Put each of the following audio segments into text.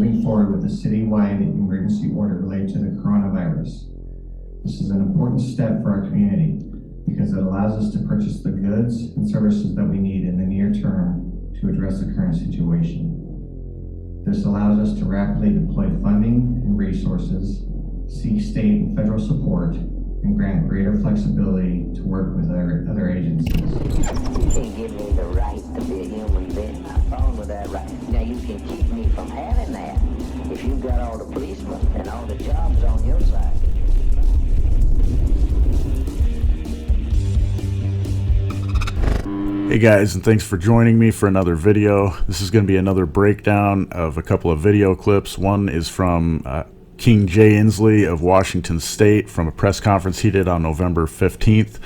moving forward with a citywide emergency order related to the coronavirus. This is an important step for our community because it allows us to purchase the goods and services that we need in the near term to address the current situation. This allows us to rapidly deploy funding and resources, seek state and federal support, and grant greater flexibility to work with other agencies. You can't give me the right to be a human being. I'm fine with that right. Now you can keep me from having that if you've got all the policemen and all the jobs on your side. Hey guys, and thanks for joining me for another video. This is going to be another breakdown of a couple of video clips. One is from King Jay Inslee of Washington State from a press conference he did on November 15th.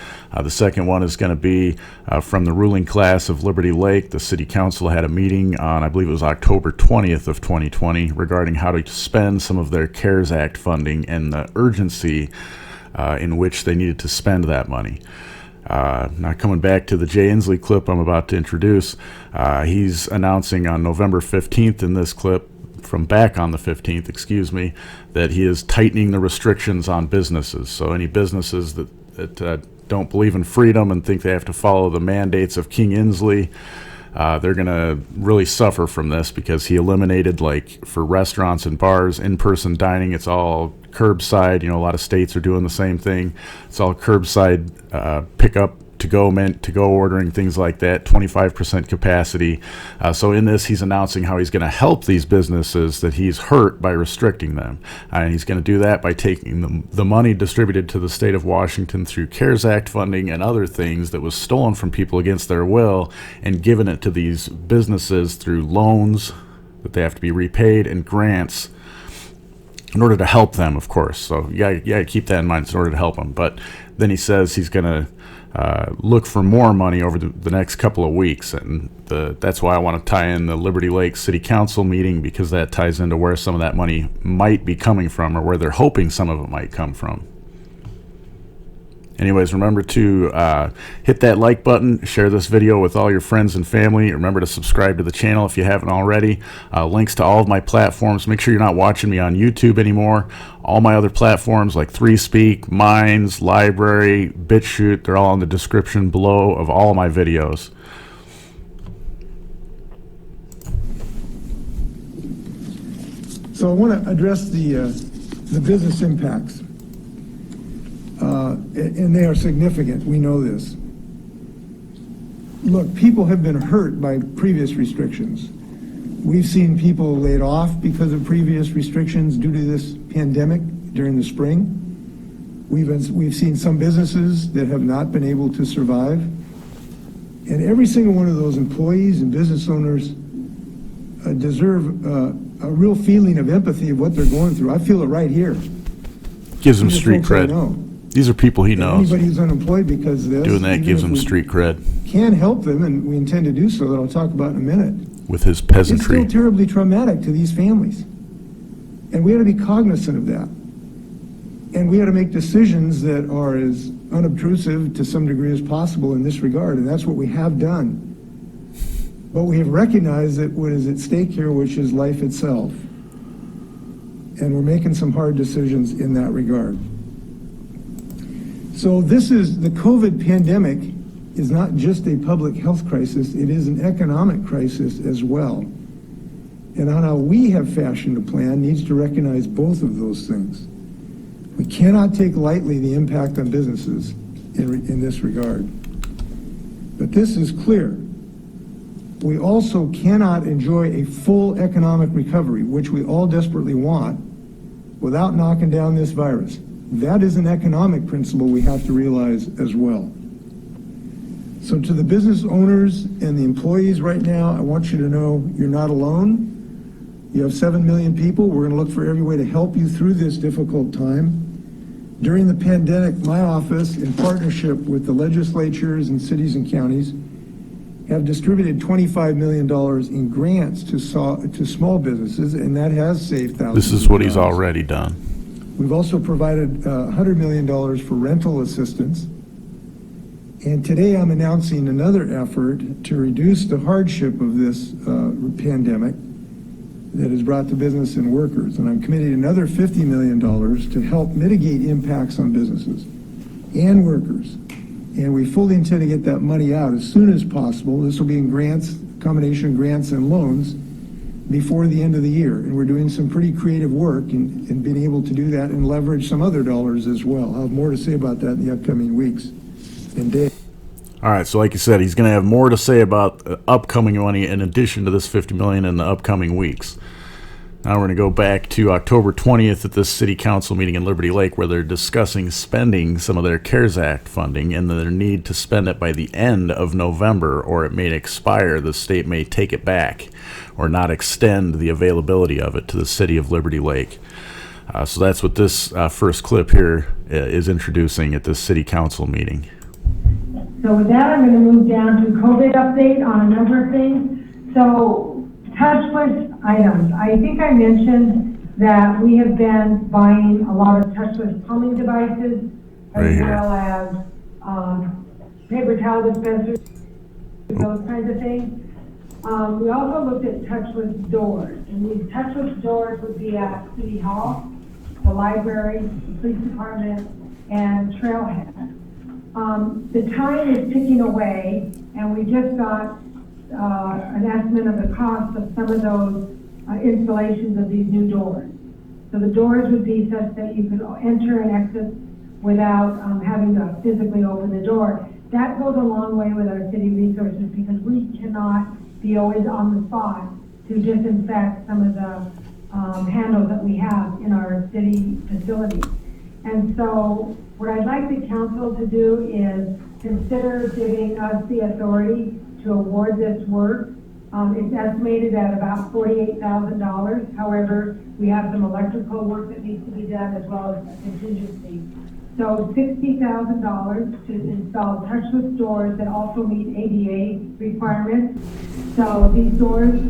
The second one is going to be from the ruling class of Liberty Lake. The city council had a meeting on, I believe it was October 20th of 2020, regarding how to spend some of their CARES Act funding and the urgency in which they needed to spend that money. Now coming back to the Jay Inslee clip I'm about to introduce, he's announcing on November 15th in this clip, from back on the 15th, excuse me, that he is tightening the restrictions on businesses. So any businesses that don't believe in freedom and think they have to follow the mandates of King Inslee, they're going to really suffer from this, because he eliminated, like, for restaurants and bars, in-person dining, it's all curbside. You know, a lot of states are doing the same thing. It's all curbside pickup, to-go ordering, things like that, 25% capacity. So in this, he's announcing how he's going to help these businesses that he's hurt by restricting them. And he's going to do that by taking the money distributed to the state of Washington through CARES Act funding and other things that was stolen from people against their will, and giving it to these businesses through loans that they have to be repaid and grants in order to help them, of course. So you gotta keep that in mind, in order to help them. But then he says he's going to look for more money over the next couple of weeks, and that's why I want to tie in the Liberty Lake City Council meeting, because that ties into where some of that money might be coming from, or where they're hoping some of it might come from. Anyways, remember to hit that like button, share this video with all your friends and family. Remember to subscribe to the channel if you haven't already. Links to all of my platforms. Make sure you're not watching me on YouTube anymore. All my other platforms like ThreeSpeak, Minds, Library, BitChute, they're all in the description below of all my videos. So I want to address the business impacts. And they are significant. We know this. Look, people have been hurt by previous restrictions. We've seen people laid off because of previous restrictions due to this pandemic during the spring. We've seen some businesses that have not been able to survive. And every single one of those employees and business owners deserve a real feeling of empathy of what they're going through. I feel it right here. Gives them street cred. These are people he knows. Anybody who's unemployed because of this. Doing that gives them street cred. Can help them, and we intend to do so, that I'll talk about in a minute. With his peasantry. It's still terribly traumatic to these families. And we have to be cognizant of that. And we have to make decisions that are as unobtrusive to some degree as possible in this regard, and that's what we have done. But we have recognized that what is at stake here, which is life itself. And we're making some hard decisions in that regard. So this is, the COVID pandemic is not just a public health crisis, it is an economic crisis as well. And on how we have fashioned a plan needs to recognize both of those things. We cannot take lightly the impact on businesses in this regard. But this is clear. We also cannot enjoy a full economic recovery, which we all desperately want, without knocking down this virus. That is an economic principle we have to realize as well. So to the business owners and the employees right now, I want you to know you're not alone. You have 7 million people. We're going to look for every way to help you through this difficult time. During the pandemic, my office, in partnership with the legislatures and cities and counties, have distributed $25 million in grants to small businesses, and that has saved thousands. This is what he's already done. We've also provided $100 million for rental assistance. And today I'm announcing another effort to reduce the hardship of this pandemic that is brought to business and workers, and I'm committing another $50 million to help mitigate impacts on businesses and workers. And we fully intend to get that money out as soon as possible. This will be in grants, combination of grants and loans, before the end of the year. And we're doing some pretty creative work in being able to do that and leverage some other dollars as well. I'll have more to say about that in the upcoming weeks and days. All right, so like you said, he's going to have more to say about upcoming money in addition to this $50 million in the upcoming weeks. Now we're going to go back to October 20th at this city council meeting in Liberty Lake, where they're discussing spending some of their CARES Act funding and their need to spend it by the end of November, or it may expire. The state may take it back or not extend the availability of it to the city of Liberty Lake. So that's what this first clip here is introducing at this city council meeting. So with that, I'm going to move down to COVID update on a number of things. So touchless items. I think I mentioned that we have been buying a lot of touchless plumbing devices, as well as paper towel dispensers, those kinds of things. We also looked at touchless doors, and these touchless doors would be at City Hall, the library, the police department, and Trailhead. The time is ticking away, and we just got an estimate of the cost of some of those installations of these new doors. So the doors would be such that you could enter and exit without having to physically open the door. That goes a long way with our city resources, because we cannot be always on the spot to disinfect some of the handles that we have in our city facilities. And so what I'd like the council to do is consider giving us the authority to award this work. It's estimated at about $48,000. However, we have some electrical work that needs to be done, as well as a contingency. So $60,000 to install touchless doors that also meet ADA requirements. So these doors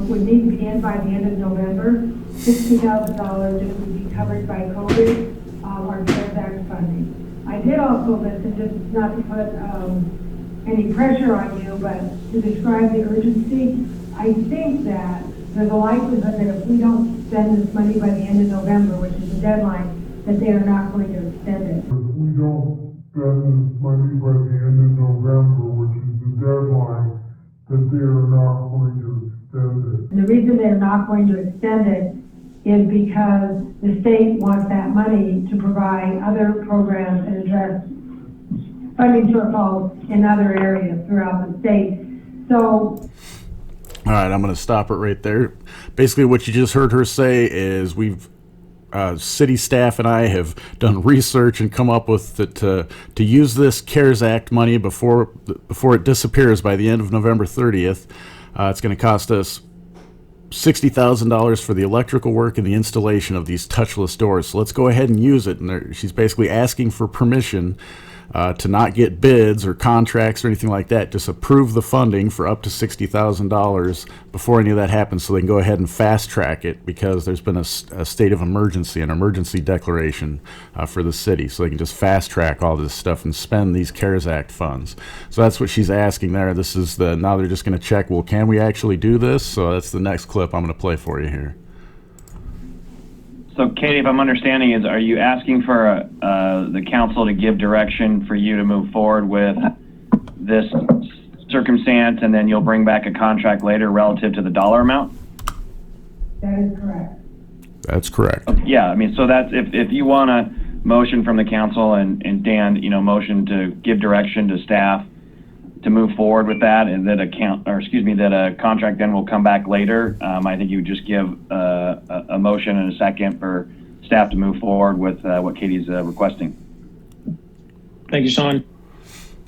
would need to be in by the end of November. $60,000 would be covered by COVID or CARES Act funding. I did also listen, just not to put any pressure on you, but to describe the urgency. I think that there's a likelihood that if we don't spend this money by the end of November, which is the deadline, that they are not going to extend it. If we don't spend this money by the end of November, which is the deadline, that they are not going to extend it. And the reason they're not going to extend it is because the state wants that money to provide other programs and address funding shortfalls in other areas throughout the state. So, all right, I'm going to stop it right there. Basically, what you just heard her say is city staff and I have done research and come up with that to use this CARES Act money before it disappears by the end of November 30th. It's going to cost us $60,000 for the electrical work and the installation of these touchless doors. So let's go ahead and use it. And she's basically asking for permission to not get bids or contracts or anything like that. Just approve the funding for up to $60,000 before any of that happens, so they can go ahead and fast track it, because there's been a state of emergency, an emergency declaration for the city, so they can just fast track all this stuff and spend these CARES Act funds. So that's what she's asking there. This is now they're just going to check, well, can we actually do this? So that's the next clip I'm going to play for you here. So, Katie, if I'm understanding, are you asking for the council to give direction for you to move forward with this circumstance, and then you'll bring back a contract later relative to the dollar amount? that is correct. That's correct. Yeah, I mean, so that's if you want a motion from the council and Dan, motion to give direction to staff to move forward with that, and that a contract then will come back later. I think you would just give a motion and a second for staff to move forward with what Katie's requesting. Thank you, Sean.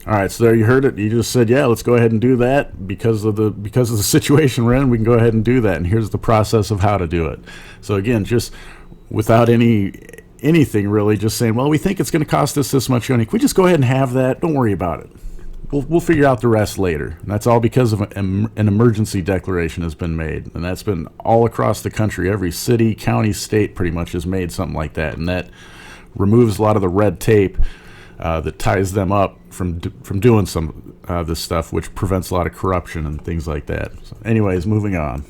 All right, so there you heard it. You just said, yeah, let's go ahead and do that because of the situation we're in. We can go ahead and do that, and here's the process of how to do it. So again, just without anything really, just saying, well, we think it's going to cost us this much money. Can we just go ahead and have that? Don't worry about it. We'll figure out the rest later. And that's all because of an emergency declaration has been made. And that's been all across the country. Every city, county, state pretty much has made something like that. And that removes a lot of the red tape that ties them up from doing some this stuff, which prevents a lot of corruption and things like that. So anyways, moving on.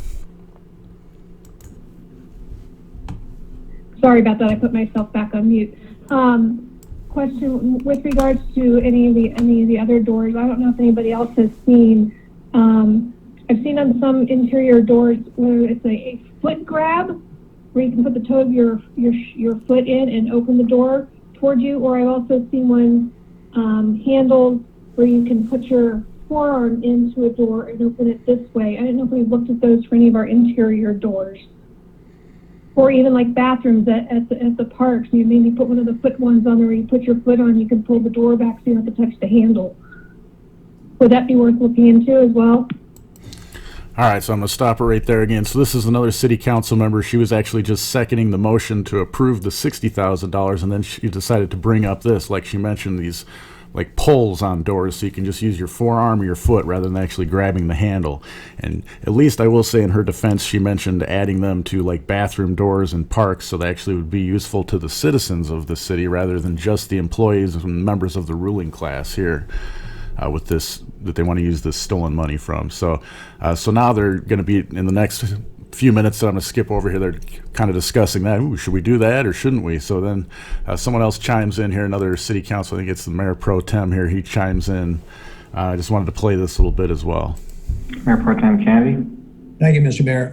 Sorry about that. I put myself back on mute. Question with regards to any of the other doors. I don't know if anybody else has seen. I've seen on some interior doors whether it's a foot grab, where you can put the toe of your foot in and open the door toward you, or I've also seen one handled where you can put your forearm into a door and open it this way. I didn't know if we've looked at those for any of our interior doors. Or even like bathrooms at the parks, you maybe put one of the foot ones on there where you put your foot on, you can pull the door back so you don't have to touch the handle. Would that be worth looking into as well? All right, so I'm going to stop it right there again. So this is another city council member. She was actually just seconding the motion to approve the $60,000, and then she decided to bring up this, like she mentioned, these like pulls on doors, so you can just use your forearm or your foot rather than actually grabbing the handle. And at least I will say in her defense, she mentioned adding them to like bathroom doors and parks, so they actually would be useful to the citizens of the city rather than just the employees and members of the ruling class here. With this, that they want to use this stolen money from. So now they're going to be, in the next few minutes that I'm going to skip over here, they're kind of discussing that. Ooh, should we do that or shouldn't we? So then someone else chimes in here, another city council, I think it's the Mayor Pro Tem here, he chimes in. I just wanted to play this a little bit as well. Mayor Pro Tem Kennedy. Thank you, Mr. Mayor.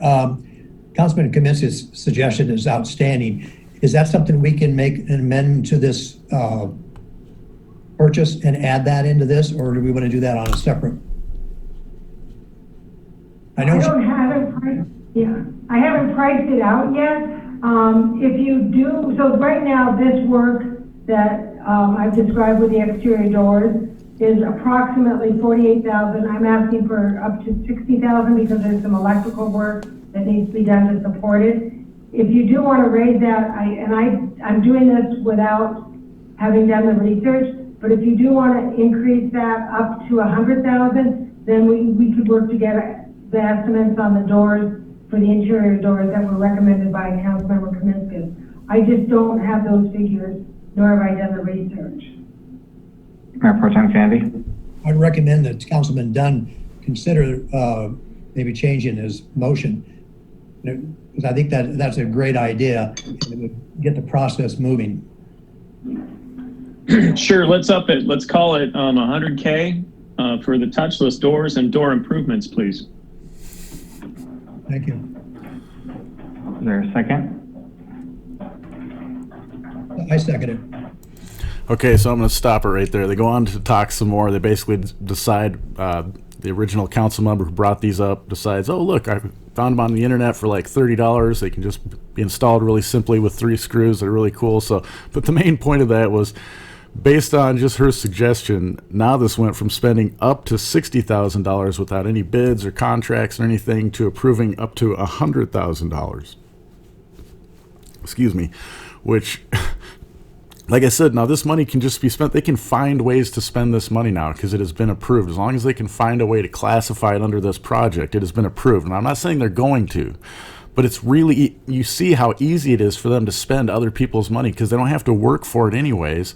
Councilman Kaminsky's suggestion is outstanding. Is that something we can make an amendment to this purchase and add that into this, or do we want to do that on a separate? I haven't priced it out yet. If you do, so right now this work that I've described with the exterior doors is approximately $48,000. I'm asking for up to $60,000 because there's some electrical work that needs to be done to support it. If you do want to raise that, I'm doing this without having done the research. But if you do want to increase that up to $100,000, then we could work to get the estimates on the doors for the interior doors that were recommended by Councilmember Kaminsky. I just don't have those figures, nor have I done the research. Mayor Pro Tem Kennedy. I'd recommend that Councilman Dunn consider maybe changing his motion, because I think that's a great idea, and it would get the process moving. Sure, let's up it. Let's call it 100K for the touchless doors and door improvements, please. Thank you. Is there a second? I second it. Okay, so I'm going to stop it right there. They go on to talk some more. They basically decide, the original council member who brought these up decides, oh, look, I found them on the internet for like $30. They can just be installed really simply with 3 screws. They're really cool. So, but the main point of that was, based on just her suggestion, now this went from spending up to $60,000 without any bids or contracts or anything to approving up to $100,000. Excuse me, which, like I said, now this money can just be spent. They can find ways to spend this money now because it has been approved. As long as they can find a way to classify it under this project, it has been approved. And I'm not saying they're going to, but it's really, you see how easy it is for them to spend other people's money because they don't have to work for it anyways.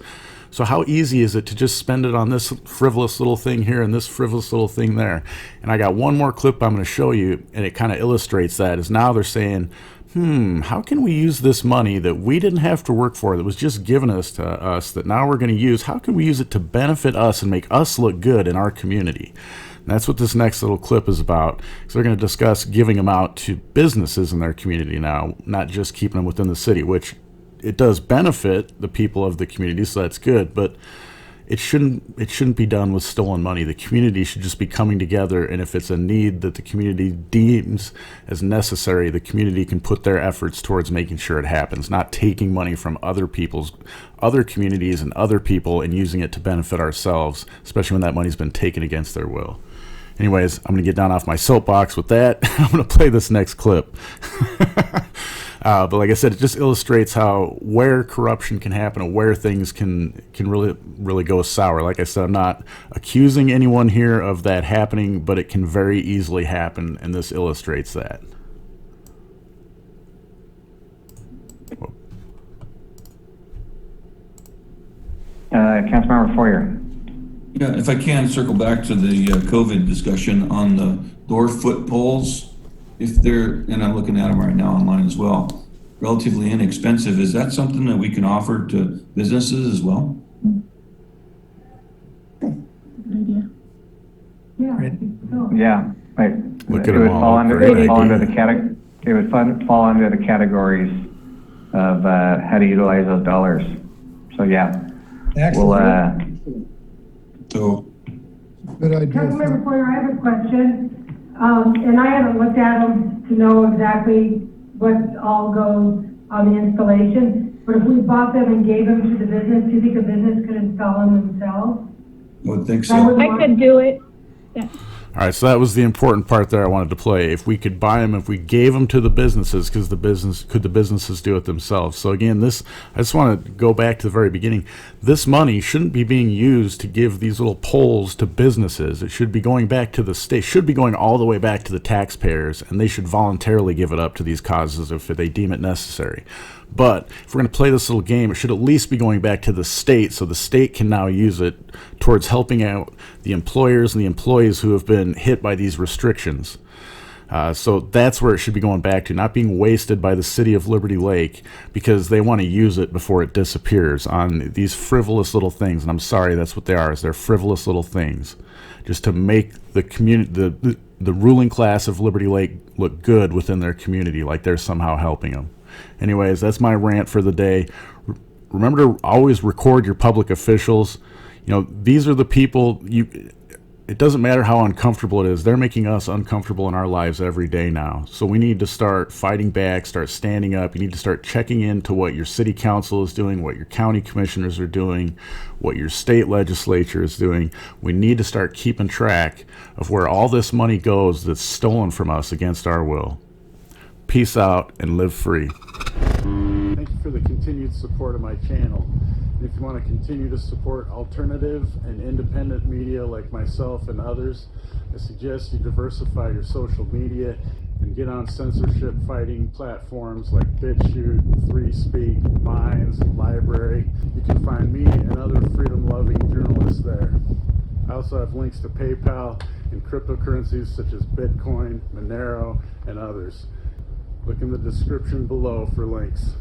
So how easy is it to just spend it on this frivolous little thing here and this frivolous little thing there? And I got one more clip I'm going to show you, and it kind of illustrates that. Is now they're saying, how can we use this money that we didn't have to work for, that was just given us to us, that now we're going to use? How can we use it to benefit us and make us look good in our community? And that's what this next little clip is about. So they're going to discuss giving them out to businesses in their community now, not just keeping them within the city, which it does benefit the people of the community, so that's good, but it shouldn't be done with stolen money. The community should just be coming together, and if it's a need that the community deems as necessary, the community can put their efforts towards making sure it happens, not taking money from other communities and other people and using it to benefit ourselves, especially when that money's been taken against their will. Anyways, I'm going to get down off my soapbox with that. I'm going to play this next clip. But like I said, it just illustrates where corruption can happen and where things can really go sour. Like I said, I'm not accusing anyone here of that happening, but it can very easily happen, and this illustrates that. Councilmember Foyer. Yeah, if I can circle back to the COVID discussion on the door foot poles. If they're, and I'm looking at them right now online as well, relatively inexpensive. Is that something that we can offer to businesses as well? Good idea. Yeah, I Right. think so. Yeah, right. Look at It them would all. fall under, Great it would fall under idea. the it would fall under the categories of how to utilize those dollars. So yeah, we'll Excellent. So Good idea. Councilmember Poyer, I have a question, and I haven't looked at them to know exactly what all goes on the installation, but if we bought them and gave them to the business, do you think a business could install them themselves? I would think I so. would- I could do it. Yeah. All right, so that was the important part there I wanted to play. If we could buy them, if we gave them to the businesses, because the businesses do it themselves? So again, I just want to go back to the very beginning. This money shouldn't be being used to give these little poles to businesses. It should be going back to the state. Should be going all the way back to the taxpayers, and they should voluntarily give it up to these causes if they deem it necessary. But if we're going to play this little game, it should at least be going back to the state, so the state can now use it towards helping out the employers and the employees who have been hit by these restrictions. So that's where it should be going back to, not being wasted by the city of Liberty Lake because they want to use it before it disappears on these frivolous little things. And I'm sorry, that's what they are, is they're frivolous little things, just to make the community, the ruling class of Liberty Lake look good within their community, like they're somehow helping them. Anyways, that's my rant for the day. Remember to always record your public officials. You know, these are the people it doesn't matter how uncomfortable it is. They're making us uncomfortable in our lives every day now. So we need to start fighting back, start standing up. You need to start checking into what your city council is doing, what your county commissioners are doing, what your state legislature is doing. We need to start keeping track of where all this money goes that's stolen from us against our will. Peace out and live free. Thank you for the continued support of my channel. And if you want to continue to support alternative and independent media like myself and others, I suggest you diversify your social media and get on censorship fighting platforms like BitChute, FreeSpeak, Minds, Library. You can find me and other freedom-loving journalists there. I also have links to PayPal and cryptocurrencies such as Bitcoin, Monero, and others. Look in the description below for links.